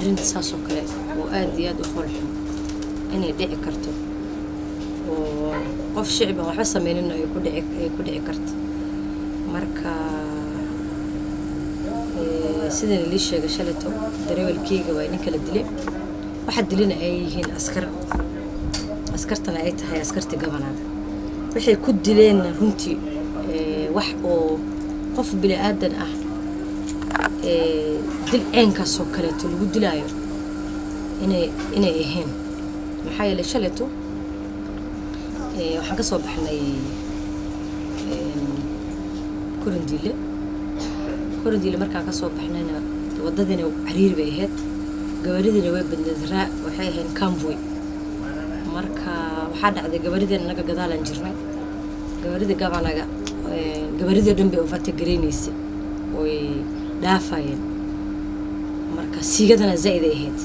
arrin saas oo kale oo aad iyo aad u qurxoon inay dhici karto oo qof shicib ah waxba sameeynin ay ku dhici karto marka sideen li sheegay shalato dareewalkeyga waa ninka la dilay waxa dilina ay yihiin askartana ay tahay askarta gabanaada waxay ku dileen runtii wax oo qof bini aadan ah dil eenka soo kale lagu dilaayo inay ahayn maxaa yeelay shalato waxaan ka soo baxnay كورنديل markaan ka soo baxnayna wadadina cariir bay ahayd gawaridina way bandadraa waxay ahayn convoy marka waxa dhacday gawaridina naga gadaalan jirnay gawarida gabanaga gawarida dhanbe oo fata gareynaysa oo dhaafayeen marka siigadana zaid ay ahayd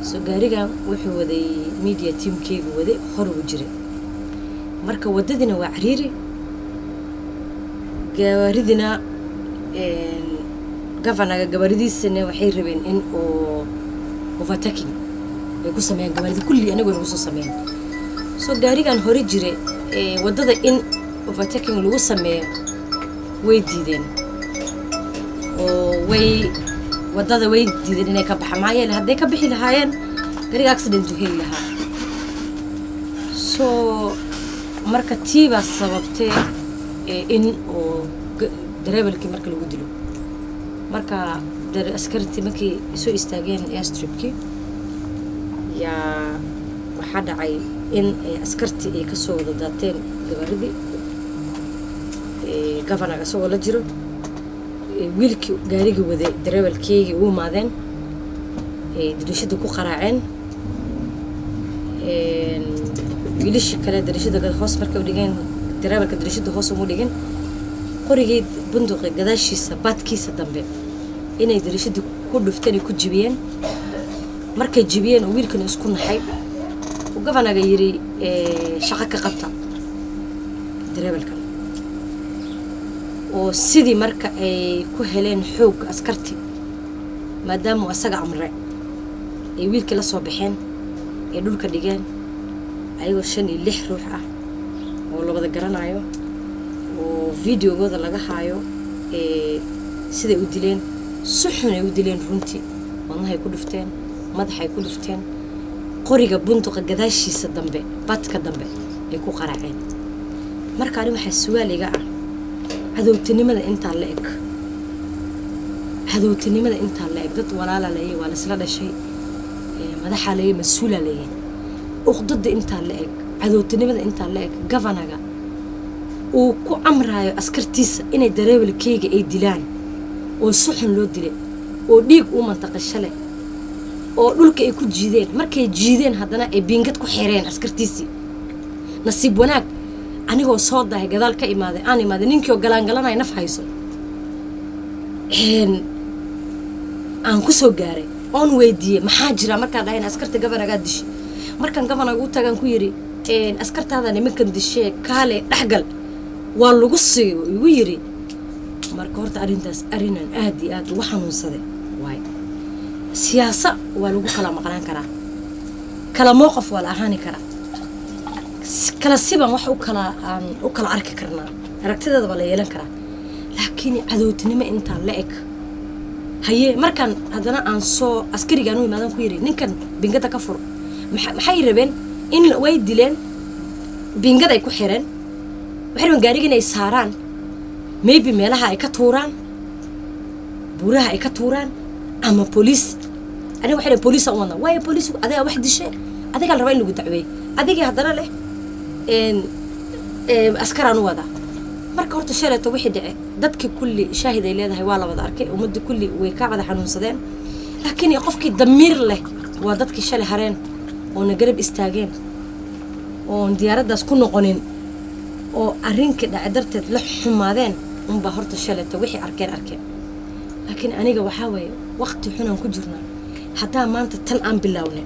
soo gaariga wuxuu waday media teamkeegu waday hor u jiray marka wadadina waa cariiri gawaridina gavanaga gabaridiisana waxay rabeen in oo overtaking ay ku sameeyaan gabarida kulli anagu nagu soo sameeyaan soo gaarigan hore jire wadada in overtaking lagu sameeyo way diideen oo wadada way diideen inay ka baxaan maayeen haday ka bixi lahaayeen gaariga accident u heli lahaa soo marka tiiba sababtay in oo dareewalkii marka lagu dilo marka askarti markii soo istaageen airstripki yaa waxa dhacay in askarti ay ka soo wada daateen gabaridii gavanaga soo la jiro wiilkii gaariga waday dareewalkeygii uu maadeen dirishada ku qaraaceen wiilashii kale dirishada hoos markay u dhigeen dareewalka dirishada hoos ugu dhigeen qorigeed bunduqi gadaashiisa baadkiisa dambe inay dirishada ku dhufteen ku jibiyeen markay jibiyeen wiilkana isku naxay oo gavanaga yiri shaqo ka qabta dareewalka oo sidii marka ay ku heleen xoog askarti maadaama asaga amray ay wiilka la soo baxeen ee dhulka dhigeen ayagoo 5 iyo 6 ruux ah oo la wada garanayo oo videogooda laga haayo siday u dileen suxun ay u dileen runtii wadnahay ku dhufteen madaxay ku dhufteen qoriga bunduqa gadaashiisa dambe badka dambe ay ku qaraaceen marka ani waxa su'aaliga ah cadowtinimada inta la eg dad walaala leeyahay waa la isla dhashay madaxa leeyahay mas'uula leeyahay uqdada inta la eg cadowtinimada inta la eg gavanaga oo ku amraayo askartiisa inay dareewalkeyga ay dilaan oo suxun loo dilay oo dhiig u mantaqashale oo dhulka ay ku jiideen markay jiideen hadana ay bingad ku xireen askartiisi nasiib wanaag anigoo soo dahay gadaal ka imaaday ninkii oo galangalanay naf hayso aan ku soo gaaray oon weydiiyay maxaa jira markaa dhahayn askarta gavanaga dishi markan gavanaga u tagan ku yiri askartaada nimankan dishay kaale dhaxgal waa lagu sii igu yiri marka horta arintaas arinan aad iyo aad ugu xanuunsaday waay siyaasa waa lagu kala maqnaan karaa kala mowqif wala ahaani karaa kala siban wax u kala arki karnaa aragtideeda wala yeelan karaa laakiin cadowtinimo inta la eg haye markan hadana aan soo askarigan u imaadan ku yiri ninkan bingada ka fur maxay rabeen in way dileen bingada ay ku xireen waxay gaariga inay saaraan maybe meelaha ay ka tuuraan buraha ay ka tuuraan ama police ana waxay police aan wadna way police adiga wax dishay adiga la rabo in lagu dacweey adiga hadana leh askaraan wada marka horta shaleeto wixii dhacay dadkii kulli shaahid ay leedahay waa la wada arkay ummadda kulli way ka wada xanuunsadeen laakiin qofkii damiir leh waa dadkii shalay hareen oo na garab istaageen oo diyaaradaas ku noqonin oo arrinka dhacay darteed la xumaadeen unba horta shaleeto wixii arkeen laakiin aniga waxa way waqti xunaan ku jirnaa hadaa maanta tal aan bilaawne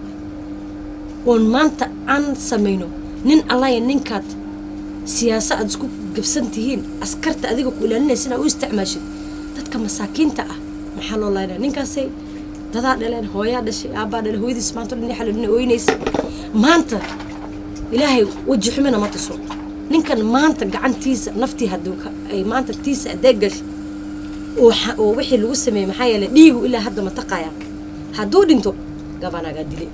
oo maanta aan sameeyno nin allah ya ninkaad siyaasad isku gabsantihiin askarta adiga ku ilaalinaysa u isticmaashid dadka masaakiinta ah maxaa loo laayna ninkaasay dadaa dhaleen hooyaa dhashay aabbaa dhalay hooyadiis maanta dhan xalina ooynaysa maanta ilaahay waji xumina ma tuso ninkan maanta gacantiisa naftii hadduu ay maanta tiisa adeeg gasho oo wixii lagu sameeyey maxaa yeelay dhiigu ilaa hadda ma taqaaya hadduu dhinto gabanaga dilay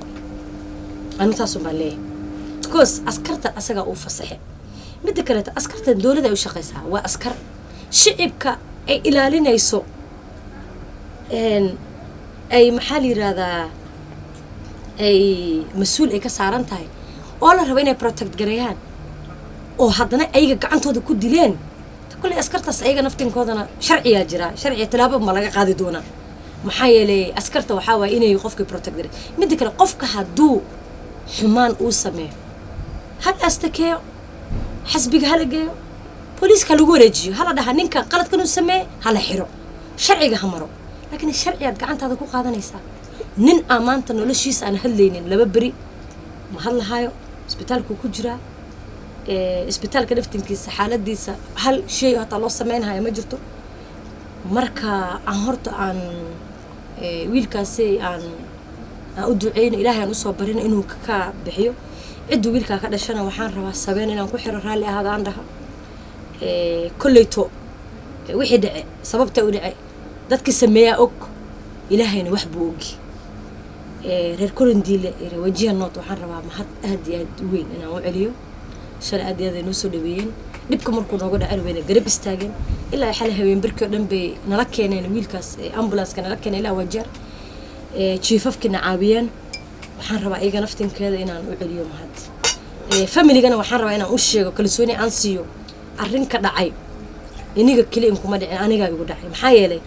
anu taas uma leeyahay because askarta asaga uu fasaxay midda kale askarta dawladda ay u shaqeysaa waa askar shicibka ay ilaalinayso ay maxaa la yiraahdaa ay mas'uul ay ka saaran tahay oo la rabo inay protect gareeyaan oo haddana ayaga gacantooda ku dileen kulli askartaas ayaga naftinkoodana sharciyaa jira sharci talaabo ma laga qaadi doonaa maxaa yeelay askarta waxaa waay inay qofka protect gareeyaan midda kale qofka hadduu xumaan uu sameeyo hal astakeeyo xasbiga hala geeyo booliiska lagu wareejiyo hala dhaha ninka qaladkan uu sameeyey hala xiro sharciga ha maro laakiin sharciyaad gacantaada ku qaadanaysaa nin amaanta noloshiisa aan hadlaynin laba beri ma hadlahayo isbitaalku ku jiraa isbitaalka naftinkiisa xaaladiisa hal shay hataa loo sameynhayo ma jirto marka aan horta aan wiilkaasi aan u duceyno ilaahay aan usoo barino inuu ka bixiyo ciddu wiilkaa ka dhashana waxaan rabaa sabeen inaan ku xiro raalli ahaada aan dhaha kolleyto wixii dhace sababta u dhace dadkii sameeyaa og ilaahayna wax buu ogi reer korondiile wajiha nood waxaan rabaa mahad aad iyo aad u weyn inaan u celiyo shalay aad iyo aad ay noo soo dhaweeyeen dhibka markuu nooga dhacen weyna garab istaageen ilaa xalay habeen barkii oo dhan bay nala keeneen wiilkaas ambulance-ka nala keenay ilaa wajeer jiifafkina caawiyeen waxaan rabaa iyaga naftinkeeda inaan u celiyo mahad familigana waxaan rabaa inaan u sheego kalsooni aan siiyo arrin ka dhacay iniga keli in kuma dhicin anigaa igu dhacay maxaa yeelay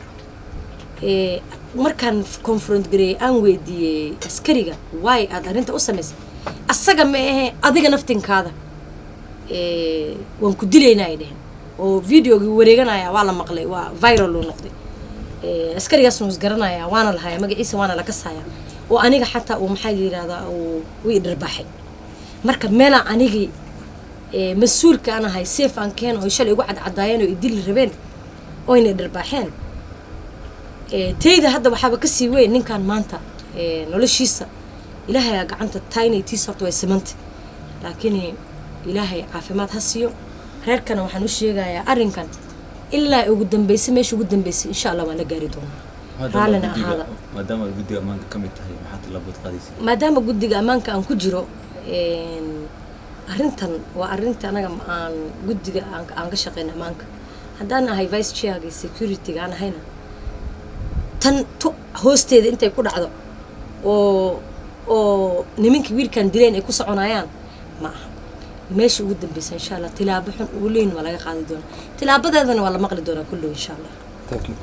markaan confront gareeyay aan weydiiyey askariga waay aad arrinta u samaysay asaga ma ahe adiga naftinkaada waan ku dilaynaa ay dheheen oo videogii wareeganaya waa la maqlay waa viral uu noqday askarigaasna is garanaya waana lahayaa magaciisa waana la kasaaya oo aniga xataa uu maxaa la yiraahdaa uu wii dharbaaxay marka meela anigii mas'uulka aan ahay safe aan keen oo shalay ugu cadcadaayeen oo idil rabeen oo inay dharbaaxeen tayda hadda waxaaba ka sii weyn ninkan maanta noloshiisa ilaahay gacanta tiny t-shirt way samanta laakiin ilaahay caafimaad ha siiyo reerkana waxaan u sheegayaa arrinkan ilaa ugu dambeysay meesha ugu dambeysay insha Allah waan la gaari doonaa raalina ahaada maadaama guddiga ammaanka ka mid tahay maxaa talaabad qaadaysaa maadaama guddiga ammaanka aan ku jiro arrintan waa arrinta anaga aan guddiga aan ka shaqeyno ammaanka haddaan ahay vice chairga security-ga aan ahayna tan hoosteeda intay ku dhacdo oo nimankii wiilkan dileen ay ku soconayaan ma aha meesha ugu dambaysa insha Allah tilaabo xun ugu leyn waa laga qaadi doonaa tilaabadeedana waa la maqli doonaa kullu insha Allah. Thank you.